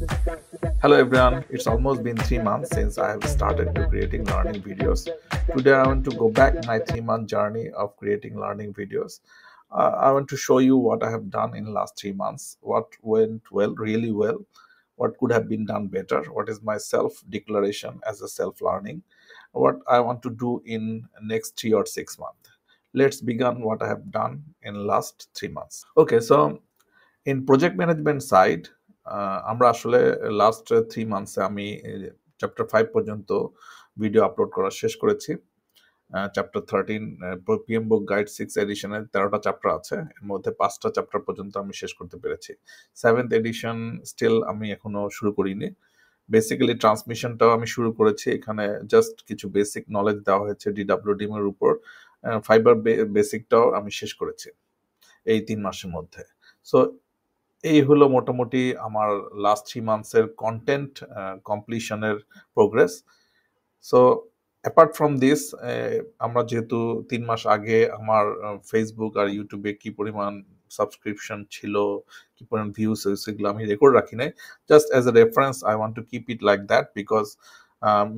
Hello everyone, it's almost been 3 months since I have started to creating learning videos. Today I want to go back my 3 month journey of creating learning videos. I want to show you what I have done in last 3 months, what went well, really well, what could have been done better, what is my self declaration as a self learning, what I want to do in next 3 or 6 months. Let's begin what I have done in last 3 months. Okay, so in project management side আমরা আসলে last 3 মান্থসে আমি chapter 5 পর্যন্ত video upload করা শেষ করেছি। Chapter 13 PM বুক guide 6 এডিশনের 13টা chapter আছে, এর মধ্যে 5টা চ্যাপ্টার পর্যন্ত আমি শেষ করতে পেরেছি। 7th এডিশন স্টিল আমি এখনো শুরু করিনি। বেসিক্যালি ট্রান্সমিশনটাও আমি শুরু করেছি, এখানে জাস্ট কিছু বেসিক নলেজ দেওয়া হয়েছে ডিডাব্লিউডিএম এর উপর। ফাইবার বেসিকটাও আমি শেষ করেছি এই 3 মাসের মধ্যে। সো এই হলো মোটামুটি আমার লাস্ট 3 মান্থসের কন্টেন্ট কমপ্লিশনের progress. So apart from this, আমরা যেহেতু 3 মাস আগে আমার ফেসবুক আর ইউটিউবে কি পরিমাণ সাবস্ক্রিপশন ছিল, কি পরিমাণ ভিউজ হয়েছে, এগুলো আমি রেকর্ড রাখি নাই। Just as a reference I want to keep it like that because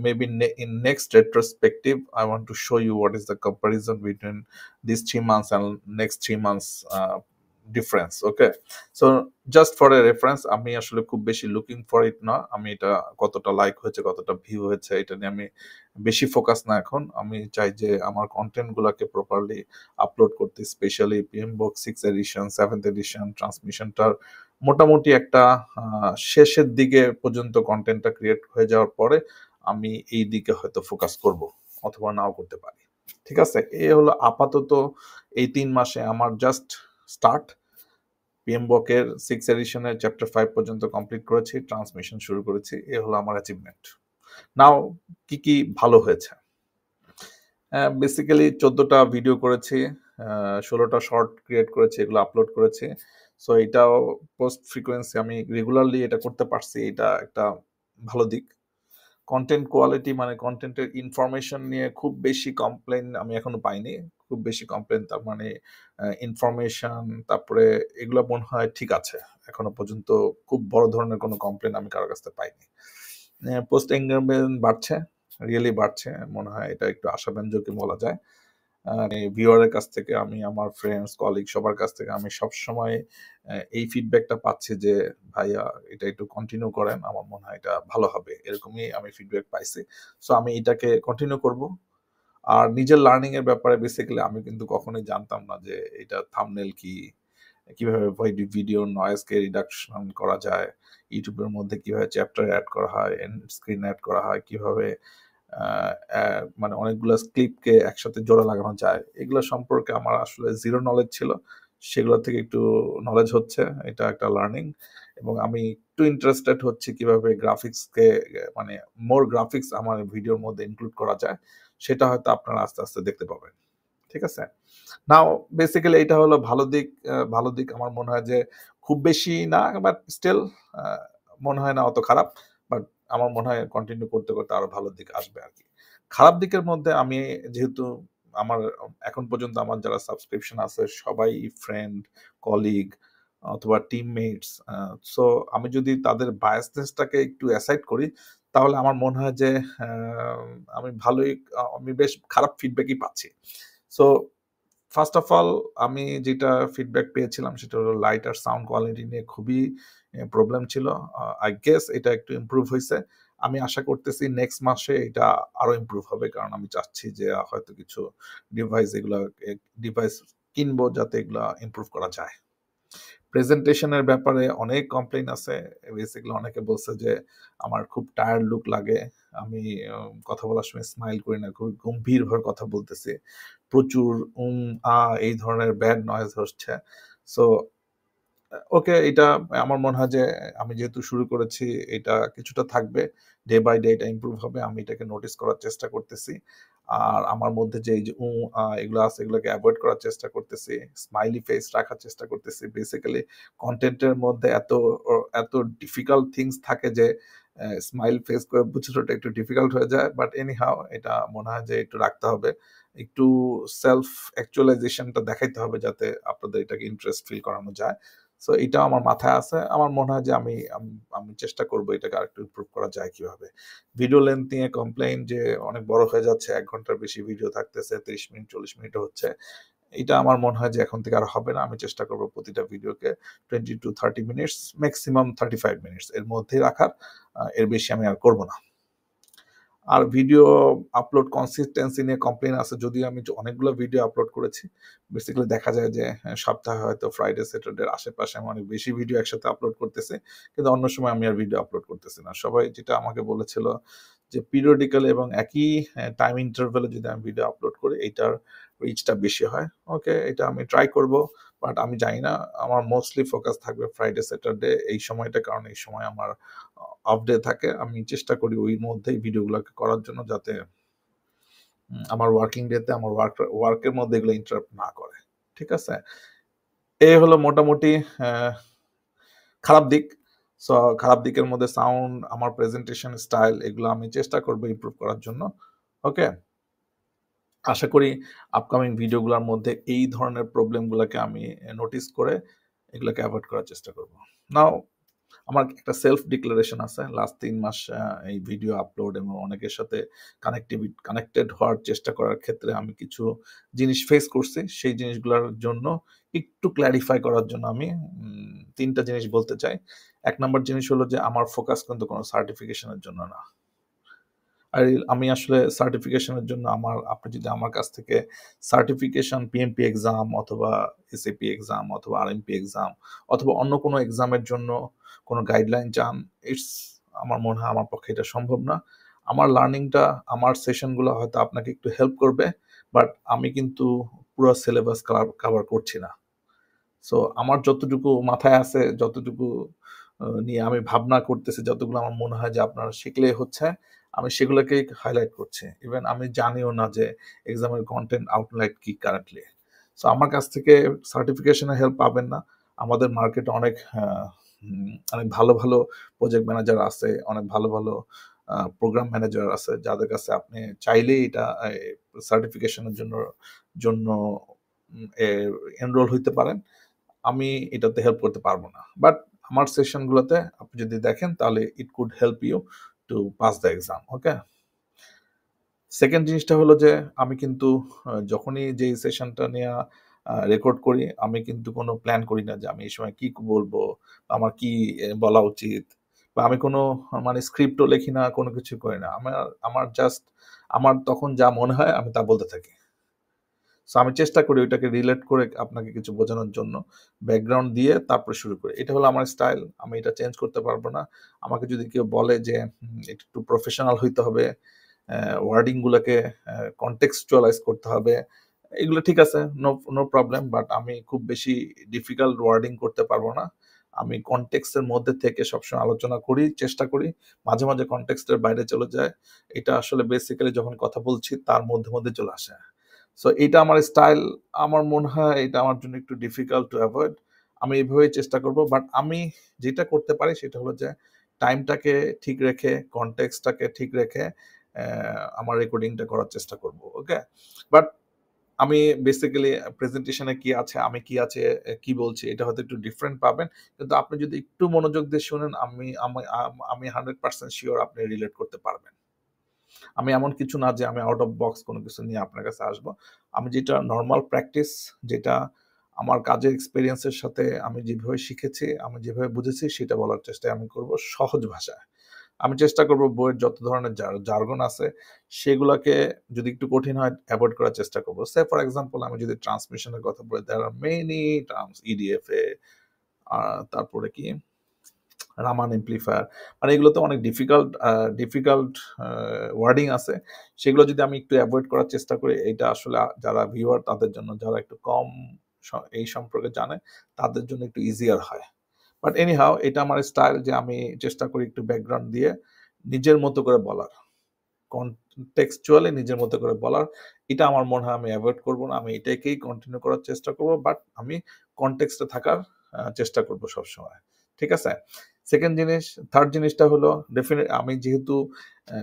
maybe in next retrospective I want to show you what is the comparison between these 3 months and next 3 months difference. Okay, so just for a reference, আমি আসলে খুব বেশি looking for it না, আমি এটা কতটা like হয়েছে কতটা ভিউ হয়েছে এটা নিয়ে আমি বেশি ফোকাস না। এখন আমি চাই যে আমার কন্টেন্ট গুলাকে প্রপারলি আপলোড করতে, specially PM box 6 edition 7th edition ট্রান্সমিশনটার মোটামুটি একটা শেষের দিকে পর্যন্ত কন্টেন্টটা ক্রিয়েট হয়ে যাওয়ার পরে আমি এই দিকে হয়তো ফোকাস করব, অথবা নাও করতে পারি। ঠিক আছে, এই হলো আপাতত এই 3 মাসে আমার জাস্ট স্টার্ট। পিএমবকের 6 এডিশনের চ্যাপ্টার 5 পর্যন্ত কমপ্লিট করেছি, ট্রান্সমিশন শুরু করেছি, এ হলো আমার অ্যাচিভমেন্ট। নাও কি কি ভালো হয়েছে, বেসিক্যালি 14টা ভিডিও করেছি, 16টা শর্ট ক্রিয়েট করেছি, এগুলো আপলোড করেছি। সো এটাও পোস্ট ফ্রিকোয়েন্সি আমি রেগুলারলি এটা করতে পারছি, এটা একটা ভালো দিক। কন্টেন্ট কোয়ালিটি মানে কন্টেন্টের ইনফরমেশন নিয়ে খুব বেশি কমপ্লেন আমি এখনো পাইনি। খুব বেশি কমপ্লেন তার মানে ইনফরমেশন, তারপরে এগুলো মনে হয় ঠিক আছে। এখনো পর্যন্ত খুব বড় ধরনের কোনো কমপ্লেন আমি কারোর কাছ থেকে পাইনি। পোস্ট এঙ্গেজমেন্ট বাড়ছে, রিয়েলি বাড়ছে, মনে হয় এটা একটু আশাব্যঞ্জকই বলা যায়। ভিউয়ারের কাছ থেকে, আমি আমার ফ্রেন্ডস কলিগ সবার কাছ থেকে আমি সবসময় এই ফিডব্যাকটা পাচ্ছি যে ভাইয়া এটা একটু কন্টিনিউ করেন, আমার মনে হয় এটা ভালো হবে, এরকমই আমি ফিডব্যাক পাইছি। সো আমি এটাকে কন্টিনিউ করব। আর নিজের লার্নিং এর ব্যাপারে বেসিক্যালি আমি কিন্তু কখনোই জানতাম না যে এটা থাম্বনেল কি, কিভাবে ভিডিও নয়েজকে রিডাকশন করা যায়, ইউটিউবের মধ্যে কিভাবে চ্যাপ্টার অ্যাড করা হয়, এন্ড স্ক্রিন অ্যাড করা হয়, কিভাবে মানে অনেকগুলো ক্লিপকে একসাথে জোড়া লাগানো যায়, এগুলো সম্পর্কে আমার আসলে জিরো নলেজ ছিল। সেগুলো থেকে একটু নলেজ হচ্ছে, এটা একটা লার্নিং। এবং আমি একটু ইন্টারেস্টেড হচ্ছি কিভাবে গ্রাফিক্সকে মানে মোর গ্রাফিক্স আমার ভিডিওর মধ্যে ইনক্লুড করা যায়, সেটা হয়তো আপনারা আস্তে আস্তে দেখতে পাবেন। ঠিক আছে, নাও বেসিক্যালি এটা হলো ভালো দিক। ভালো দিক আমার মনে হয় যে খুব বেশি না, বাট স্টিল মনে হয় না অত খারাপ। বাট আমার মনে হয় কন্টিনিউ করতে করতে আরো ভালো দিক আসবে আর কি। খারাপ দিকের মধ্যে আমি যেহেতু আমার এখন পর্যন্ত আমার যারা সাবস্ক্রিপশন আছে সবাই ফ্রেন্ড, কলিগ অথবা টিমমেটস, সো আমি যদি তাদের বায়াসনেসটাকে একটু অ্যাসাইড করি তাহলে আমার মনে হয় যে আমি ভালোই আমি বেশ খারাপ ফিডব্যাকই পাচ্ছি। সো ফার্স্ট অফ অল আমি যেটা ফিডব্যাক পেয়েছিলাম সেটা হলো লাইট আর সাউন্ড কোয়ালিটি নিয়ে খুবই প্রবলেম ছিল। আই গেস এটা একটু ইমপ্রুভ হয়েছে। আমি আশা করতেছি নেক্সট মাসে এটা আরো ইমপ্রুভ হবে, কারণ আমি চাচ্ছি যে হয়তো কিছু ডিভাইস কিনবো যাতে এগুলা ইমপ্রুভ করা যায়। প্রেজেন্টেশনের ব্যাপারে অনেক কমপ্লেইন আছে। বেসিক্যালি অনেকে বলছে যে আমার খুব টায়ার্ড লুক লাগে, আমি কথা বলার সময় স্মাইল করি না, খুব গম্ভীরভাবে কথা বলতেছি, প্রচুর আ এই ধরনের ব্যাড নয়েজ হচ্ছে। সো ওকে, এটা আমার মনে হয় যে আমি যেহেতু শুরু করেছি এটা কিছুটা থাকবে, ডে বাই ডে এটা ইমপ্রুভ হবে, আমি এটাকে নোটিস করার চেষ্টা করতেছি। আর আমার মধ্যে যে এই যে এগুলো আছে এগুলোকে অ্যাভয়েড করার চেষ্টা করতেছি, স্মাইলি ফেস রাখার চেষ্টা করতেছি। বেসিক্যালি কন্টেন্টের মধ্যে এত ডিফিকাল্ট থিংস থাকে যে স্মাইল ফেস করে বোঝানোটা একটু ডিফিকাল্ট হয়ে যায়, বাট এনি হাউ এটা মনে হয় যে একটু রাখতে হবে, একটু সেলফ অ্যাকচুয়ালাইজেশনটা দেখাইতে হবে যাতে আপনাদের এটাকে ইন্টারেস্ট ফিল করানো যায়। সো এটা আমার মাথায় আছে। আমার মনে হয় যে আমি চেষ্টা করব এটাকে আরেকটু ইমপ্রুভ করা যায় কিভাবে। ভিডিও লেংথ নিয়ে কমপ্লেইন যে অনেক বড় হয়ে যাচ্ছে, ১ ঘন্টার বেশি ভিডিও থাকতেছে, ৩০ মিনিট ৪০ মিনিটও হচ্ছে। এটা আমার মনে হয় যে এখন থেকে আর হবে না। আমি চেষ্টা করব প্রতিটা ভিডিওকে 20 to 30 মিনিটস, মেক্সিমাম 35 মিনিটস এর মধ্যেই রাখার। এর বেশি আমি আর করব না। আর ভিডিও আপলোড কনসিস্টেন্সি নিয়ে কমপ্লেইন আছে। যদিও আমি অনেকগুলো ভিডিও আপলোড করেছি। বেসিক্যালি দেখা যায় যে সপ্তাহে হয়তো ফ্রাইডে, স্যাটারডের আশেপাশে আমি অনেক বেশি ভিডিও একসাথে আপলোড করতেছি। কিন্তু অন্য সময় আমি আর ভিডিও আপলোড করতেছি না। সবাই যেটা আমাকে বলেছিল যে পিরিয়ডিক্যালি এবং একই টাইম ইন্টারভ্যালে যদি আমি ভিডিও আপলোড করি এইটার রিচটা বেশি হয়। ওকে, এটা আমি ট্রাই করব। বাট আমি জানি না, আমার মোস্টলি ফোকাস থাকবে ফ্রাইডে, স্যাটারডে এই সময়টা, কারণ এই সময় আমার অফ ডে থাকে। আমি চেষ্টা করি ওই মধ্যেই ভিডিওগুলোকে করার জন্য, যাতে আমার ওয়ার্কিং ডেতে আমার ওয়ার্কের মধ্যে এগুলো ইন্টারাপ্ট না করে। ঠিক আছে? এই হলো মোটামুটি আহ, খারাপ দিক। সো খারাপ দিকের মধ্যে সাউন্ড, আমার প্রেজেন্টেশন স্টাইল, এগুলো আমি চেষ্টা করবো ইমপ্রুভ করার জন্য। ওকে, আশা করি আপকামিং ভিডিওগুলোর মধ্যে এই ধরনের প্রবলেমগুলোকে আমি নোটিস করে এগুলোকে অ্যাভয়েড করার চেষ্টা করব। নাও আমার একটা সেলফ ডিক্লারেশন আছে। লাস্ট ৩ মাস এই ভিডিও আপলোড এবং অনেকের সাথে কানেক্টেড হওয়ার চেষ্টা করার ক্ষেত্রে আমি কিছু জিনিস ফেস করছি। সেই জিনিসগুলোর জন্য একটু ক্ল্যারিফাই করার জন্য আমি ৩ টা জিনিস বলতে চাই। ১ নাম্বার জিনিস হলো যে আমার ফোকাস কিন্তু কোনো সার্টিফিকেশনের জন্য না। আর আমি আসলে সার্টিফিকেশনের জন্য আপনি যদি আমার কাছ থেকে সার্টিফিকেশন পিএমপি এক্সাম অথবা এসএপি এক্সাম অথবা আরএমপি এক্সাম অথবা অন্য কোনো এক্সামের জন্য কোনো গাইডলাইন চান, ইটস আমার মনে হয় আমার পক্ষে এটা সম্ভব না। আমার লার্নিংটা, আমার সেশনগুলো হয়তো আপনাকে একটু হেল্প করবে, বাট আমি কিন্তু পুরো সিলেবাস কভার করছি না। সো আমার যতটুকু মাথায় আছে, যতটুকু নিয়ে আমি ভাবনা করতেছি, যতগুলো আমার মনে হয় যে আপনারা শিখলেই হচ্ছে, আমি সেগুলোকেই হাইলাইট করছি। ইভেন আমি জানিও না যে এক্সামের কন্টেন্ট আউটলাইট কি কারেন্টলি। সো আমার কাছ থেকে সার্টিফিকেশনের হেল্প পাবেন না। আমাদের মার্কেটে অনেক ভালো ভালো প্রজেক্ট ম্যানেজার আছে, অনেক ভালো ভালো প্রোগ্রাম ম্যানেজার আছে, যাদের কাছে আপনি চাইলেই এটা সার্টিফিকেশনের জন্য এনরোল হইতে পারেন। আমি এটাতে হেল্প করতে পারবো না। বাট আমার সেশনগুলোতে আপনি যদি দেখেন তাহলে it could help you to pass the exam. Okay? Second জিনিসটা হলো যে আমি কিন্তু যখনই যেই সেশনটা নিয়ে রেকর্ড করি, আমি কিন্তু কোনো প্ল্যান করি না যে আমি এই সময় কি বলবো, আমার কি বলা উচিত, বা আমি কোনো মানে স্ক্রিপ্টও লিখি না, কোনো কিছু করি না। আমার জাস্ট আমার তখন যা মনে হয় আমি তা বলতে থাকি। সো আমি চেষ্টা করি ওইটাকে রিলেট করে আপনাকে কিছু বোঝানোর জন্য, ব্যাকগ্রাউন্ড দিয়ে তারপরে শুরু করি। এটা হলো আমার স্টাইল। আমি এটা চেঞ্জ করতে পারবো না। আমাকে যদি কেউ বলে যে একটু প্রফেশনাল হইতে হবে, ওয়ার্ডিং গুলাকে কনটেক্সচুয়ালাইজ করতে হবে, এগুলো ঠিক আছে, নো নো প্রবলেম। বাট আমি খুব বেশি ডিফিকাল্ট ওয়ার্ডিং করতে পারবো না। আমি কনটেক্সটের মধ্যে থেকে সবসময় আলোচনা করি, চেষ্টা করি। মাঝে মাঝে কনটেক্সটের বাইরে চলে যায়। এটা আসলে বেসিক্যালি যখন কথা বলছি তার মধ্যে চলে আসে। সো এটা আমার স্টাইল। আমার মনে হয় এটা আমার জন্য একটু ডিফিকাল্ট টু অ্যাভয়েড। আমি এভাবেই চেষ্টা করব। বাট আমি যেটা করতে পারি সেটা হলো যে টাইমটাকে ঠিক রেখে, কনটেক্সটটাকে ঠিক রেখে আমার রেকর্ডিংটা করার চেষ্টা করব। ওকে? বাট আমি বেসিক্যালি প্রেজেন্টেশনে কি আছে, আমি কি আছে, কি বলছি এটা হয়তো একটু ডিফারেন্ট পাবেন। কিন্তু আপনি যদি একটু মনোযোগ দিয়ে শুনেন, আমি আমি আমি 100% সিওর আপনি রিলেট করতে পারবেন। আমি এমন কিছু না যে আমি আউট অফ বক্স কোনো কিছু নিয়ে আপনার কাছে আসবো। আমি যেটা নরমাল প্র্যাকটিস, যেটা আমার কাজের এক্সপেরিয়েন্সের সাথে আমি যেভাবে শিখেছি, আমি যেভাবে বুঝেছি সেটা বলার চেষ্টা আমি করব সহজ ভাষায়। আমি চেষ্টা করব বইয়ের যত ধরনের জার্গন আছে সেগুলাকে যদি একটু কঠিন হয় এভয়েড করার চেষ্টা করব। সে ফর এক্সাম্পল আমি যদি ট্রান্সমিশনের কথা বলি, দেয়ার আর মেনি টার্মস, ইডিএফএ, তারপরে কি রামান এমপ্লিফায়ার, মানে এগুলোতে অনেক ডিফিকাল্ট ওয়ার্ডিং আছে। সেগুলো যদি আমি একটু অ্যাভয়েড করার চেষ্টা করি, এটা আসলে যারা ভিউয়ার তাদের জন্য, যারা একটু কম এই সম্পর্কে জানে তাদের জন্য একটু ইজিয়ার হয়। বাট এনি হাউ, এটা আমার স্টাইল যে আমি চেষ্টা করি একটু ব্যাকগ্রাউন্ড দিয়ে নিজের মতো করে বলার, কনটেক্সচুয়ালি নিজের মতো করে বলার। এটা আমার মনে হয় আমি অ্যাভয়েড করব না। আমি এটাকেই কন্টিনিউ করার চেষ্টা করব। বাট আমি কনটেক্সটে থাকার চেষ্টা করব সবসময়। ঠিক আছে? সেকেন্ড জিনিস, থার্ড জিনিসটা হলো ডেফিনেট আমি যেহেতু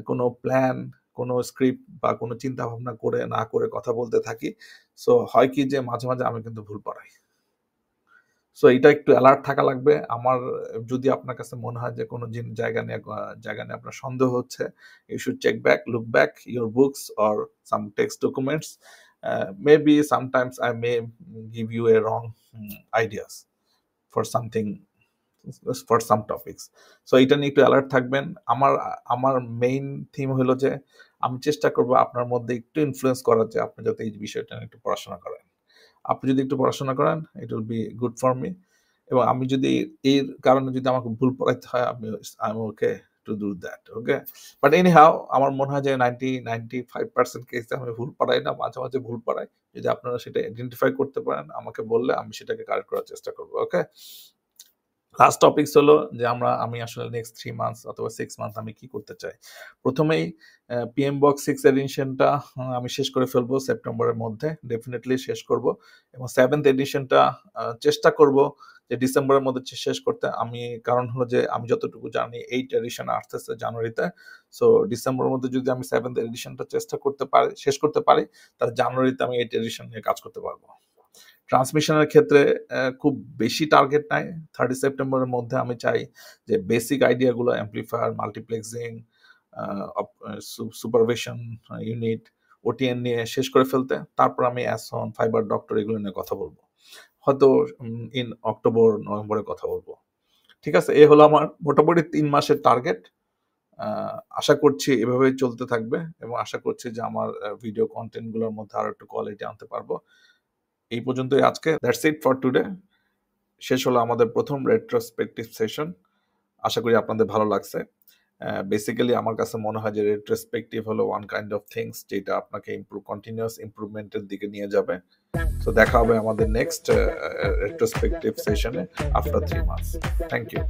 কোনো প্ল্যান, কোনো স্ক্রিপ্ট বা কোনো চিন্তা ভাবনা করে না করে কথা বলতে থাকি। সো হয় কি যে মাঝে মাঝে আমি কিন্তু ভুল পড়াই। সো এটা একটু অ্যালার্ট থাকা লাগবে। আমার যদি আপনার কাছে মনে হয় যে কোনো জায়গা নিয়ে আপনার সন্দেহ হচ্ছে, you should check back, look back your books or some text documents. Maybe sometimes I may give you a wrong ideas for something, for some topics. So এটা নিয়ে একটু অ্যালার্ট থাকবেন। আমার মেইন থিম হলো যে আমি চেষ্টা করব আপনার মধ্যে একটু ইনফ্লুয়েন্স করার, যে আপনি যাতে এই বিষয়টা নিয়ে একটু পড়াশোনা করেন। আপনি যদি একটু পড়াশোনা করেন, it will be good for me. এবং আমি যদি এর কারণে যদি আমাকে ভুল পড়াইতে হয়, I am okay to do that, okay? But any how, আমার মনে হয় যে 95% কেসে আমি ভুল পড়াই না, মাঝে মাঝে ভুল পড়াই। যদি আপনারা সেটা আইডেন্টিফাই করতে পারেন, আমাকে বললে আমি সেটাকে কারেক্ট করার চেষ্টা করবো, ওকে? লাস্ট টপিকস হলো যে আমি আসলে নেক্সট 3 মান্থস অথবা 6 মান্থ আমি কি করতে চাই। প্রথমেই পিএম বক্স 6 এডিশনটা আমি শেষ করে ফেলবো সেপ্টেম্বরের মধ্যে, ডেফিনিটলি শেষ করব। এবং 7th এডিশনটা চেষ্টা করব যে ডিসেম্বরের মধ্যে শেষ করতে। কারণ হলো যে আমি যতটুকু জানি 8 এডিশন আসতেছে জানুয়ারিতে। সো ডিসেম্বরের মধ্যে যদি আমি 7th এডিশনটা শেষ করতে পারি, তাহলে জানুয়ারিতে আমি 8 এডিশন নিয়ে কাজ করতে পারবো। ট্রান্সমিশনের ক্ষেত্রে খুব বেশি টার্গেট নাই। 30 সেপ্টেম্বরের মধ্যে আমি চাই যে বেসিক আইডিয়াগুলো, amplifier, multiplexing, supervision unit, OTN নিয়ে শেষ করে ফেলতে। তারপর আমি অ্যাসন, ফাইবার ডক্টর এগুলো নিয়ে কথা বলবো, হয়তো ইন অক্টোবর নভেম্বরে কথা বলবো। ঠিক আছে, এ হলো আমার মোটামুটি 3 মাসের টার্গেট। আশা করছি এভাবেই চলতে থাকবে, এবং আশা করছি যে আমার ভিডিও কন্টেন্টগুলোর মধ্যে আরো একটু কোয়ালিটি আনতে পারবো। এই পর্যন্তই আজকে। That's it for today. শেষ হলো আমাদের প্রথম রেট্রোস্পেক্টিভ সেশন। আশা করি আপনাদের ভালো লাগছে। বেসিক্যালি আমার কাছে মনে হয় যে রেট্রোস্পেক্টিভ হলো ওয়ান কাইন্ড অফ থিংস যেটা আপনাকে কন্টিনিউয়াস ইমপ্রুভমেন্টের দিকে নিয়ে যাবে। তো দেখা হবে আমাদের নেক্সট রেট্রোস্পেক্টিভ সেশনে আফটার 3 মান্থস। Thank you.